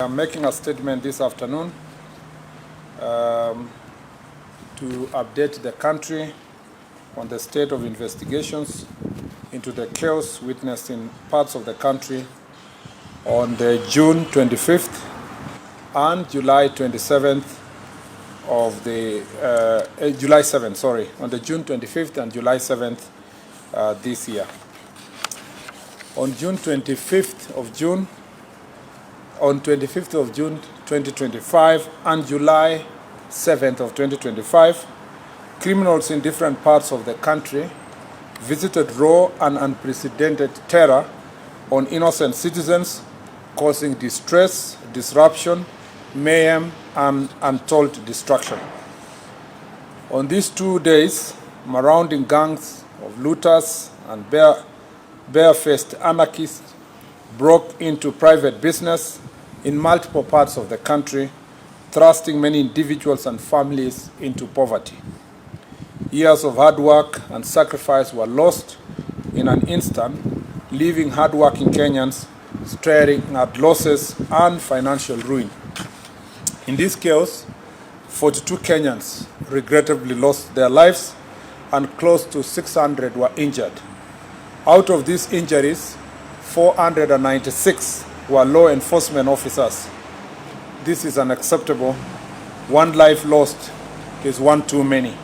I'm making a statement this afternoon to update the country on the state of investigations into the chaos witnessed in parts of the country on the June 25th and July 27th of the July 7th, sorry, on the June 25th and July 7th this year. On 25th of June 2025 and July 7th of 2025, criminals in different parts of the country visited raw and unprecedented terror on innocent citizens, causing distress, disruption, mayhem, and untold destruction. On these 2 days, marauding gangs of looters and barefaced anarchists broke into private business in multiple parts of the country, thrusting many individuals and families into poverty. Years of hard work and sacrifice were lost in an instant, leaving hard-working Kenyans staring at losses and financial ruin. In this chaos, 42 Kenyans regrettably lost their lives and close to 600 were injured. Out of these injuries, 496 were law enforcement officers. This is unacceptable. One life lost is one too many.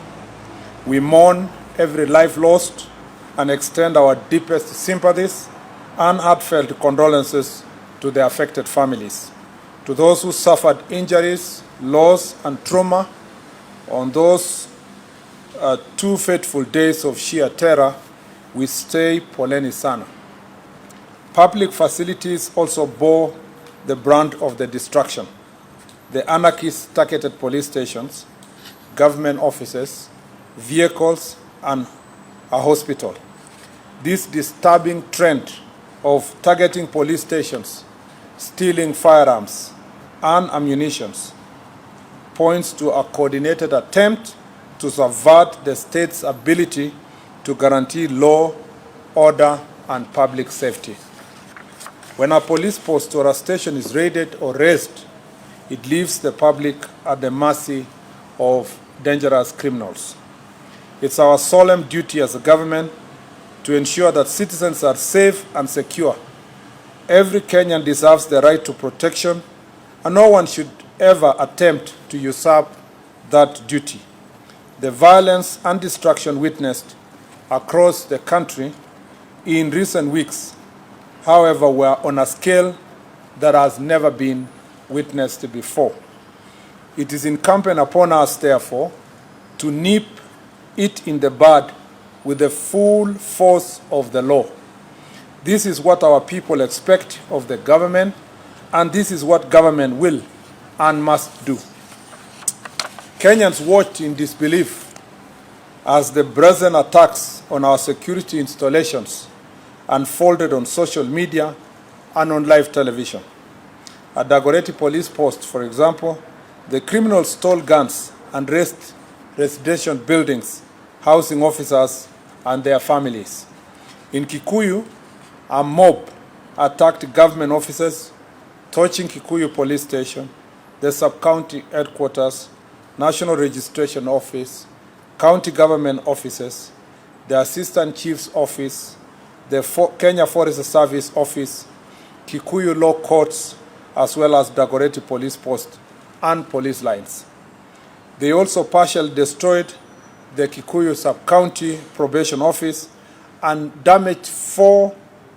We mourn every life lost and extend our deepest sympathies and heartfelt condolences to the affected families. To those who suffered injuries, loss, and trauma on those 2 fateful days of sheer terror, we say poleni sana. Public facilities also bore the brunt of the destruction. The anarchists targeted police stations, government offices, vehicles, and a hospital. This disturbing trend of targeting police stations, stealing firearms and ammunition points to a coordinated attempt to subvert the state's ability to guarantee law, order, and public safety. When a police post or a station is raided or razed, it leaves the public at the mercy of dangerous criminals. It's our solemn duty as a government to ensure that citizens are safe and secure. Every Kenyan deserves the right to protection, and no one should ever attempt to usurp that duty. The violence and destruction witnessed across the country in recent weeks, however, were on a scale that has never been witnessed before. It is incumbent upon us, therefore, to nip it in the bud with the full force of the law. This is what our people expect of the government, and this is what government will and must do. Kenyans watched in disbelief as the brazen attacks on our security installations unfolded on social media and on live television. At Dagoretti police post, for example, the criminals stole guns and razed residential buildings, housing officers and their families. In Kikuyu, a mob attacked government offices, torching Kikuyu police station, the sub-county headquarters, national registration office, county government offices, the assistant chief's office, the Kenya Forest Service office, Kikuyu law courts, as well as Dagoretti police post and police lines. They also partially destroyed the Kikuyu sub-county probation office and damaged 4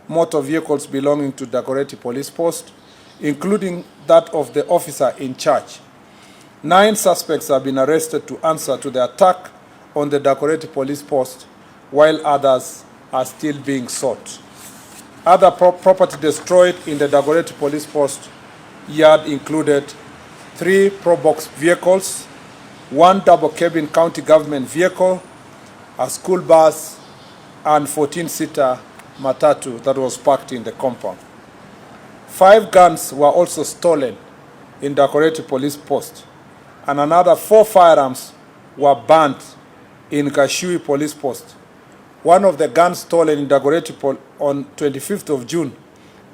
motor vehicles belonging to Dagoretti police post, including that of the officer in charge. 9 suspects have been arrested to answer to the attack on the Dagoretti police post, while others are still being sought. Other property destroyed in the Dagoretti police post yard included 3 Probox vehicles, 1 double-cabin county government vehicle, a school bus, and 14-seater matatu that was parked in the compound. 5 guns were also stolen in Dagoretti police post, and another 4 firearms were burnt in Gashui police post. One of the guns stolen in Dagoretti on 25th of June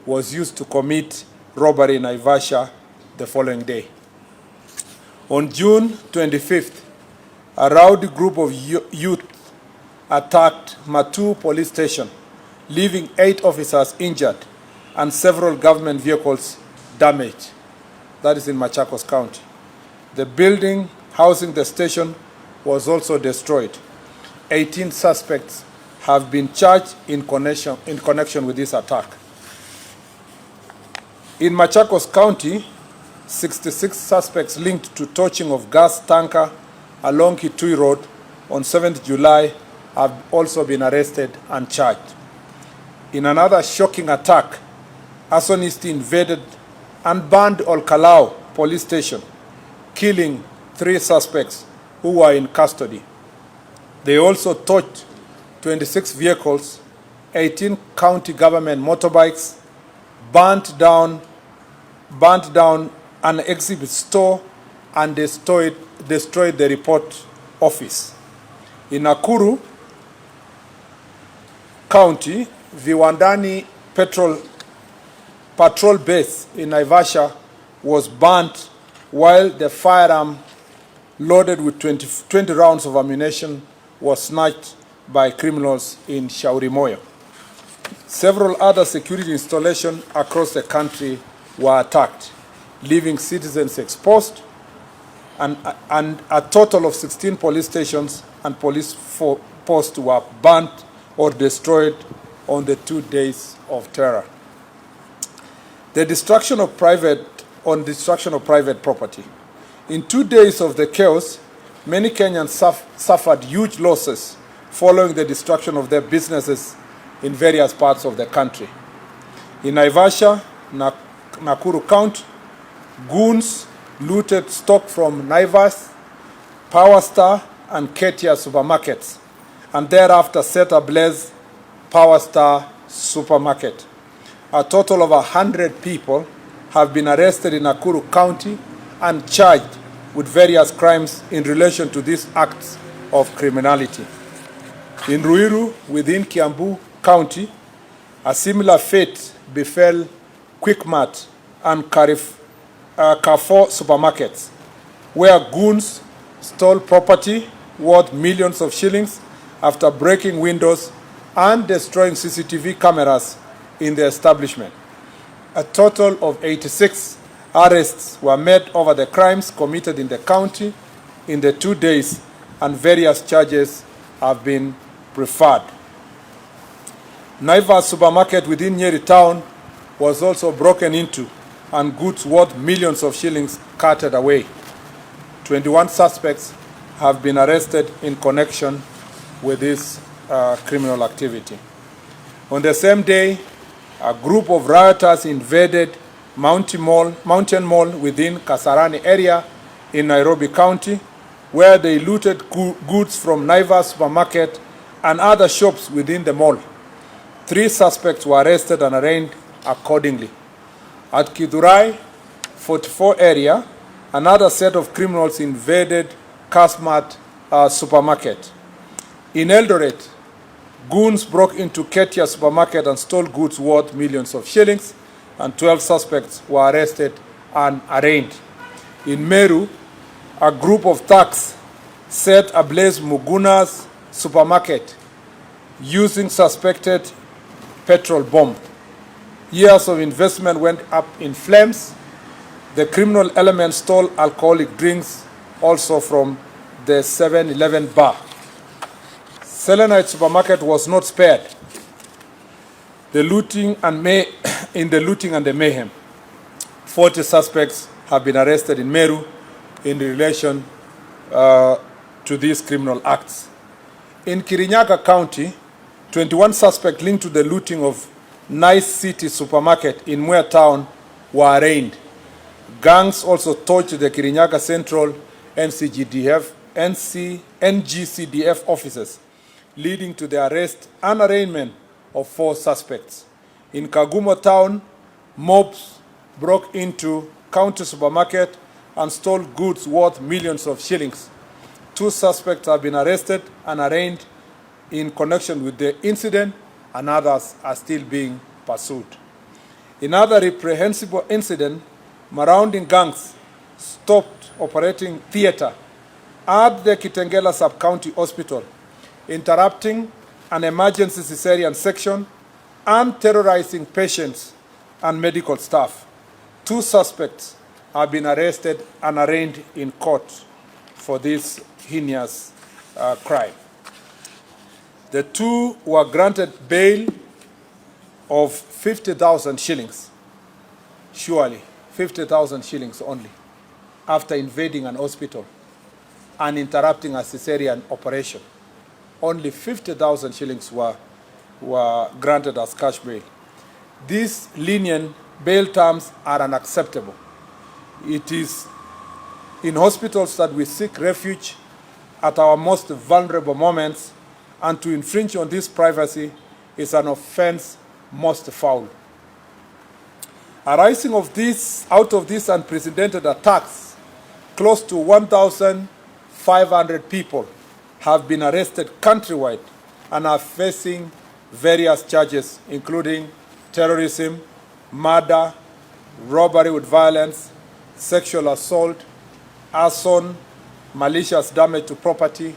was used to commit robbery in Naivasha the following day. On June 25th, a rowdy group of youth attacked Matu police station, leaving 8 officers injured and several government vehicles damaged. That is in Machakos County. The building housing the station was also destroyed. 18 suspects have been charged in connection with this attack. In Machakos County, 66 suspects linked to torching of gas tanker along Kitui Road on 7th July have also been arrested and charged. In another shocking attack, arsonists invaded and burned Olkalau police station, killing 3 suspects who were in custody. They also torched 26 vehicles, 18 county government motorbikes, burnt down an exhibit store, and destroyed the report office. In Nakuru County, Viwandani patrol base in Naivasha was burnt, while the firearm loaded with 20 rounds of ammunition was snatched by criminals in Shauri Moyo. Several other security installations across the country were attacked, leaving citizens exposed, and a total of 16 police stations and police posts were burnt or destroyed on the 2 days of terror. The destruction of private property. In 2 days of the chaos, many Kenyans suffered huge losses following the destruction of their businesses in various parts of the country. In Naivasha, Nakuru County, goons looted stock from Naivas, Power Star, and Ketia supermarkets, and thereafter set ablaze Power Star supermarket. A total of 100 people have been arrested in Nakuru County and charged with various crimes in relation to these acts of criminality. In Ruiru, within Kiambu County, a similar fate befell Quickmart and Carrefour supermarkets, where goons stole property worth millions of shillings after breaking windows and destroying CCTV cameras in the establishment. A total of 86 arrests were made over the crimes committed in the county in the 2 days, and various charges have been preferred. Naivas supermarket within Nyeri town was also broken into and goods worth millions of shillings carted away. 21 suspects have been arrested in connection with this criminal activity. On the same day, a group of rioters invaded Mountain Mall within Kasarani area in Nairobi County, where they looted goods from Naivas supermarket and other shops within the mall. 3 suspects were arrested and arraigned accordingly. At Kidurai 44 area, another set of criminals invaded Kasmat supermarket. In Eldoret, goons broke into Ketia supermarket and stole goods worth millions of shillings, and 12 suspects were arrested and arraigned. In Meru, a group of thugs set ablaze Muguna's supermarket using suspected petrol bomb. Years of investment went up in flames. The criminal elements stole alcoholic drinks also from the 7-Eleven bar. Selenite supermarket was not spared in the looting and the mayhem. 40 suspects have been arrested in Meru in relation to these criminal acts. In Kirinyaga County, 21 suspects linked to the looting of Nice City supermarket in Mwea town were arraigned. Gangs also torched the Kirinyaga Central NGCDF offices, leading to the arrest and arraignment of 4 suspects. In Kagumo town, mobs broke into county supermarket and stole goods worth millions of shillings. 2 suspects have been arrested and arraigned in connection with the incident, and others are still being pursued. In other reprehensible incident, Marauding gangs stopped operating theater at the Kitengela Sub-County Hospital, interrupting an emergency cesarean section and terrorizing patients and medical staff. 2 suspects have been arrested and arraigned in court for this heinous crime. The 2 were granted bail of 50,000 shillings, surely 50,000 shillings only, after invading an hospital and interrupting a cesarean operation. Only 50,000 shillings were granted as cash bail. These lenient bail terms are unacceptable. It is in hospitals that we seek refuge at our most vulnerable moments, and to infringe on this privacy is an offense most foul. Arising out of these unprecedented attacks, close to 1,500 people have been arrested countrywide and are facing various charges, including terrorism, murder, robbery with violence, sexual assault, arson, malicious damage to property,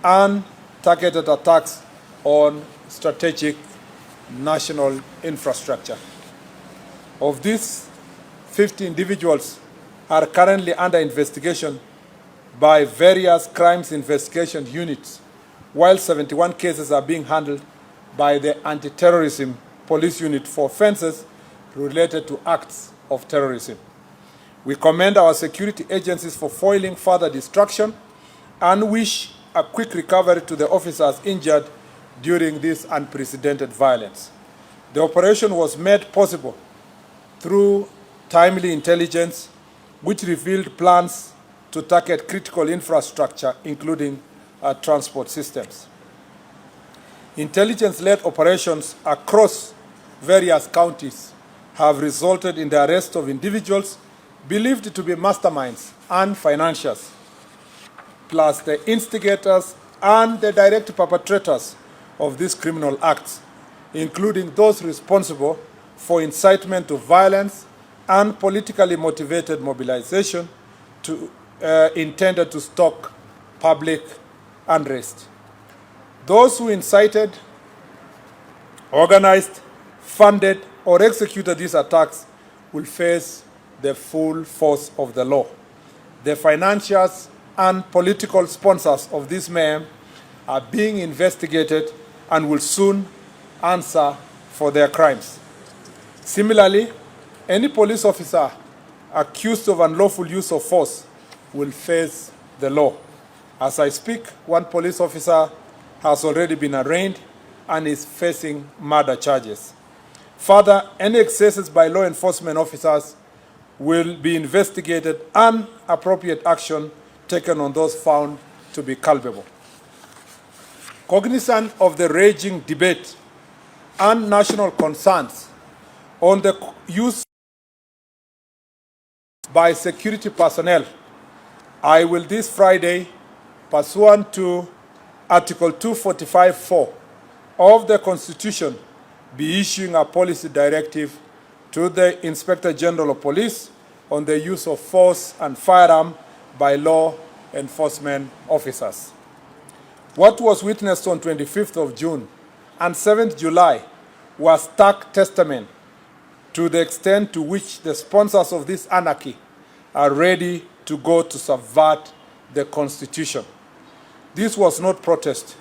and targeted attacks on strategic national infrastructure. Of these, 50 individuals are currently under investigation by various crimes investigation units, while 71 cases are being handled by the anti-terrorism police unit for offenses related to acts of terrorism. We commend our security agencies for foiling further destruction and wish a quick recovery to the officers injured during this unprecedented violence. The operation was made possible through timely intelligence, which revealed plans to target critical infrastructure, including transport systems. Intelligence-led operations across various counties have resulted in the arrest of individuals believed to be masterminds and financiers, plus the instigators and the direct perpetrators of these criminal acts, including those responsible for incitement to violence and politically motivated mobilization intended to stoke public unrest. Those who incited, organized, funded, or executed these attacks will face the full force of the law. The financiers and political sponsors of this mayhem are being investigated and will soon answer for their crimes. Similarly, any police officer accused of unlawful use of force will face the law. As I speak, one police officer has already been arraigned and is facing murder charges. Further, any excesses by law enforcement officers will be investigated and appropriate action taken on those found to be culpable. Cognizant of the raging debate and national concerns on the use by security personnel, I will this Friday, pursuant to Article 245(4) of the Constitution, be issuing a policy directive to the Inspector General of Police on the use of force and firearm by law enforcement officers. What was witnessed on 25th of June and 7th July was stark testament to the extent to which the sponsors of this anarchy are ready to go to subvert the Constitution. This was not protest.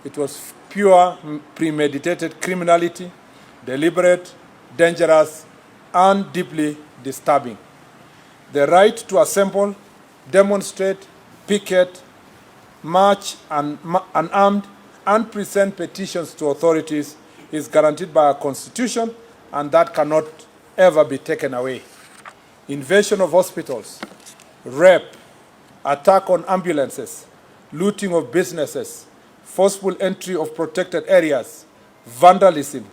It was pure premeditated criminality, deliberate, dangerous, and deeply disturbing. The right to assemble, demonstrate, picket, march unarmed, and present petitions to authorities is guaranteed by our Constitution, and that cannot ever be taken away. Invasion of hospitals, rape, attack on ambulances, looting of businesses, forceful entry of protected areas, vandalism,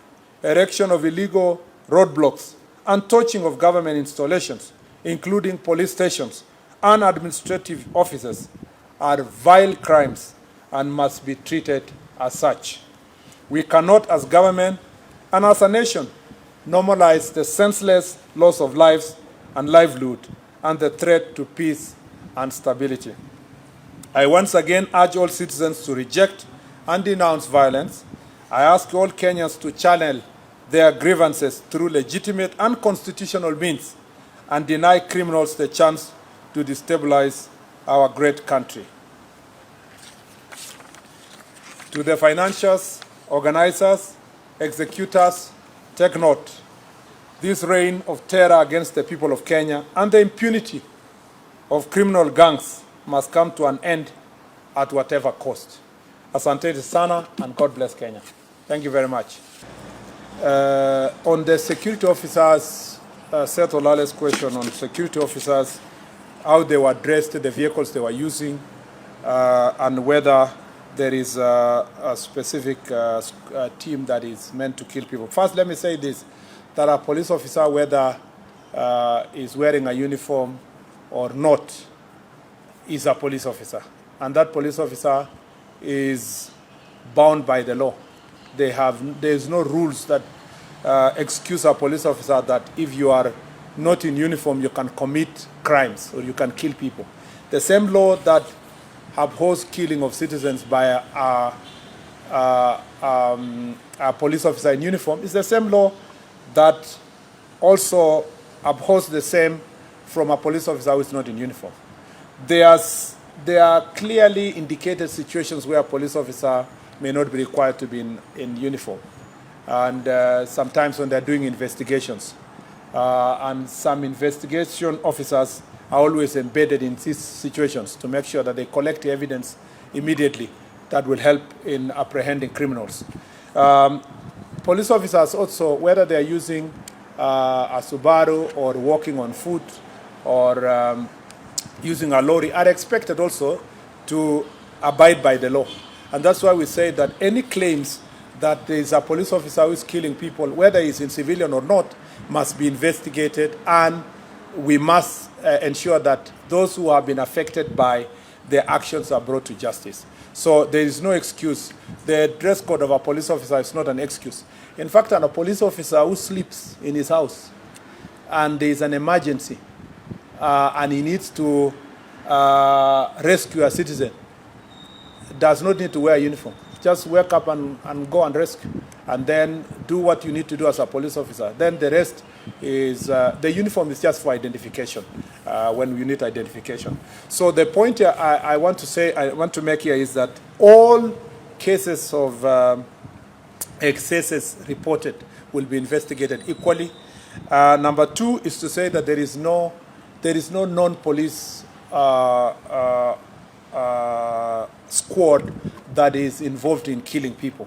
erection of illegal roadblocks, and torching of government installations, including police stations and administrative offices, are vile crimes and must be treated as such. We cannot, as government and as a nation, normalize the senseless loss of lives and livelihood, and the threat to peace and stability. I once again urge all citizens to reject and denounce violence. I ask all Kenyans to channel their grievances through legitimate and constitutional means and deny criminals the chance to destabilize our great country. To the financiers, organizers, executors, take note. This reign of terror against the people of Kenya and the impunity of criminal gangs must come to an end at whatever cost. Asante sana, and God bless Kenya. Thank you very much. On the security officers, Seth Olale's question on security officers, how they were dressed, the vehicles they were using, and whether there is a specific team that is meant to kill people. First, let me say this, that a police officer, whether is wearing a uniform or not, is a police officer. And that police officer is bound by the law. There's no rules that excuse a police officer that if you are not in uniform, you can commit crimes or you can kill people. The same law that upholds killing of citizens by a police officer in uniform is the same law that also upholds the same from a police officer who is not in uniform. There are clearly indicated situations where a police officer may not be required to be in uniform. And sometimes when they're doing investigations. And some investigation officers are always embedded in these situations to make sure that they collect the evidence immediately that will help in apprehending criminals. Police officers also, whether they're using a Subaru or walking on foot or using a lorry, are expected also to abide by the law. And that's why we say that any claims that there is a police officer who is killing people, whether he's in civilian or not, must be investigated, and we must ensure that those who have been affected by their actions are brought to justice. So there is no excuse. The dress code of a police officer is not an excuse. In fact, a police officer who sleeps in his house and there is an emergency and he needs to rescue a citizen does not need to wear a uniform. Just wake up and go and rescue, and then do what you need to do as a police officer. Then the rest is, the uniform is just for identification, when you need identification. So the point here I want to make here is that all cases of excesses reported will be investigated equally. Number two is to say that there is no non-police squad that is involved in killing people,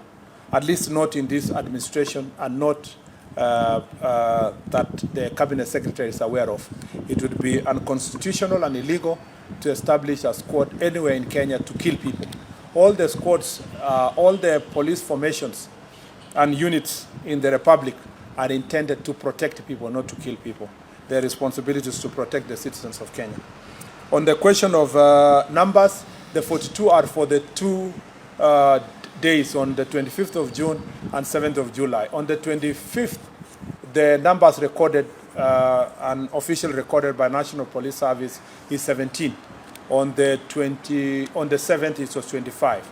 at least not in this administration, and not that the cabinet secretary is aware of. It would be unconstitutional and illegal to establish a squad anywhere in Kenya to kill people. All the squads, all the police formations and units in the Republic are intended to protect people, not to kill people. Their responsibility is to protect the citizens of Kenya. On the question of numbers, the 42 are for the 2 days, on the 25th of June and 7th of July. On the 25th, the numbers recorded, an official recorded by National Police Service, is 17. On the 7th, it was 25.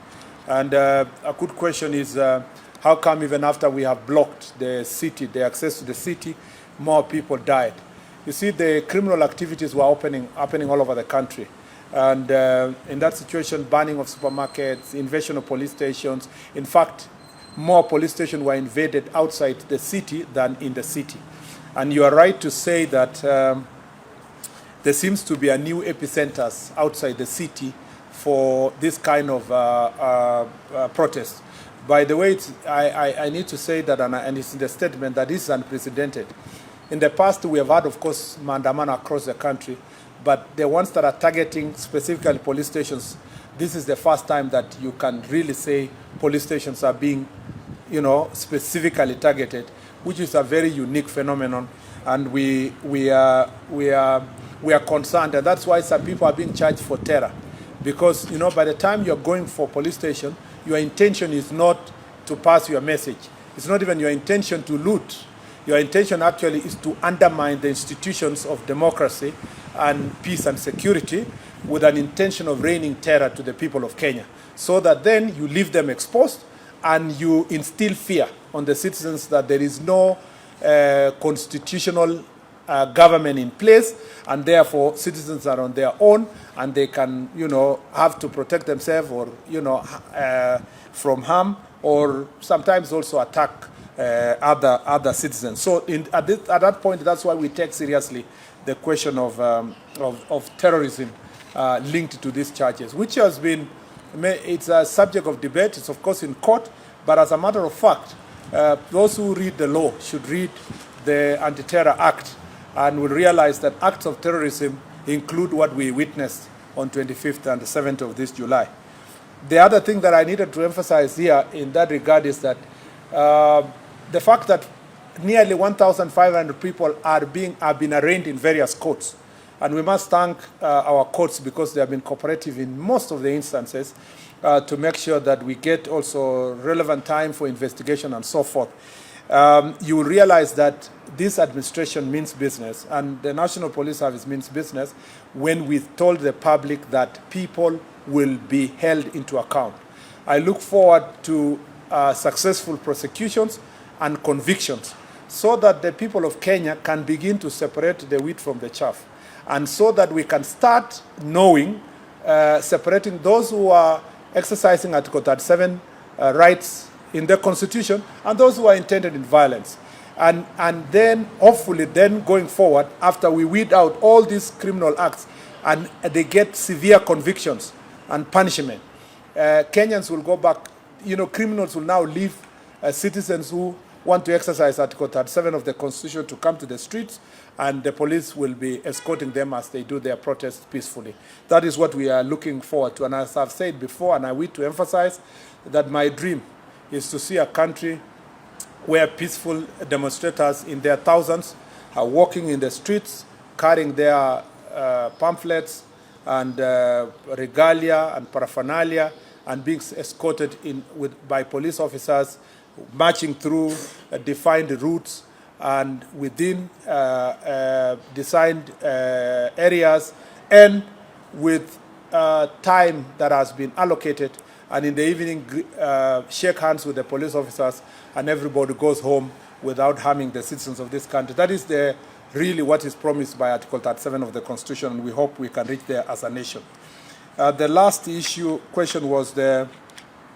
And a good question is, how come even after we have blocked the city, the access to the city, more people died? You see, the criminal activities were happening all over the country. And in that situation, burning of supermarkets, invasion of police stations. In fact, more police stations were invaded outside the city than in the city. And you are right to say that there seems to be a new epicenters outside the city for this kind of protest. By the way, I need to say that, and it's in the statement, that this is unprecedented. In the past, we have had, of course, maandamano across the country, but the ones that are targeting specifically police stations, this is the first time that you can really say police stations are being, specifically targeted, which is a very unique phenomenon, and we are concerned, and that's why some people are being charged for terror, because by the time you're going for police station, your intention is not to pass your message. It's not even your intention to loot. Your intention actually is to undermine the institutions of democracy and peace and security with an intention of raining terror to the people of Kenya, so that then you leave them exposed and you instill fear on the citizens that there is no constitutional government in place, and therefore citizens are on their own and they can, have to protect themselves or, from harm, or sometimes also attack other citizens. So at that point, that's why we take seriously the question of terrorism linked to these charges, which has been, it's a subject of debate. It's of course in court, but as a matter of fact, those who read the law should read the Anti-Terror Act and will realize that acts of terrorism include what we witnessed on 25th and 7th of this July. The other thing that I needed to emphasize here in that regard is that the fact that nearly 1,500 people have been arraigned in various courts. And we must thank our courts because they have been cooperative in most of the instances to make sure that we get also relevant time for investigation and so forth. You will realize that this administration means business and the National Police Service means business when we told the public that people will be held into account. I look forward to successful prosecutions and convictions so that the people of Kenya can begin to separate the wheat from the chaff, and so that we can start knowing, separating those who are exercising Article 37 rights in the Constitution and those who are intended in violence. And then, hopefully, then going forward, after we weed out all these criminal acts and they get severe convictions and punishment, Kenyans will go back, criminals will now leave citizens who want to exercise Article 37 of the Constitution to come to the streets, and the police will be escorting them as they do their protests peacefully. That is what we are looking forward to. And as I've said before, and I wish to emphasize, that my dream is to see a country where peaceful demonstrators in their thousands are walking in the streets, carrying their pamphlets and regalia and paraphernalia, and being escorted by police officers, marching through defined routes and within designed areas, and with time that has been allocated, and in the evening shake hands with the police officers, and everybody goes home without harming the citizens of this country. That is really what is promised by Article 37 of the Constitution, and we hope we can reach there as a nation. The last question was the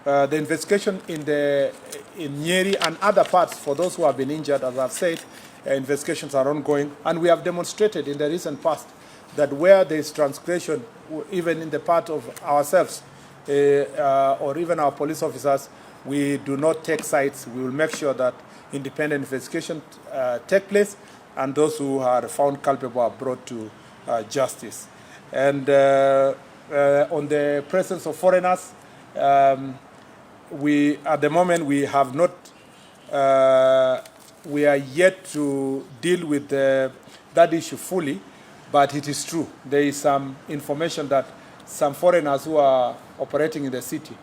investigation in Nyeri and other parts. For those who have been injured, as I've said, investigations are ongoing, and we have demonstrated in the recent past that where there is transgression, even in the part of ourselves or even our police officers, we do not take sides. We will make sure that independent investigation take place, and those who are found culpable are brought to justice. And on the presence of foreigners, at the moment we have not, we are yet to deal with that issue fully, but it is true. There is some information that some foreigners who are operating in the city,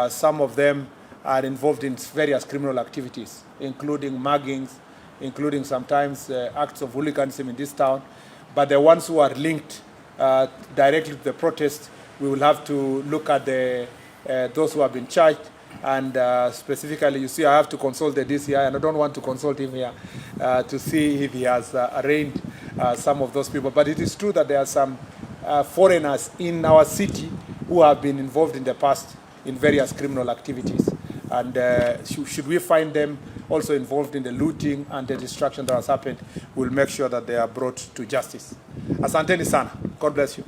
some of them are involved in various criminal activities, including muggings, including sometimes acts of hooliganism in this town. But the ones who are linked directly to the protest, we will have to look at those who have been charged. And specifically, you see, I have to consult the DCI, and I don't want to consult him here to see if he has arraigned some of those people. But it is true that there are some foreigners in our city who have been involved in the past in various criminal activities. And should we find them also involved in the looting and the destruction that has happened, we'll make sure that they are brought to justice. Asanteni sana. God bless you.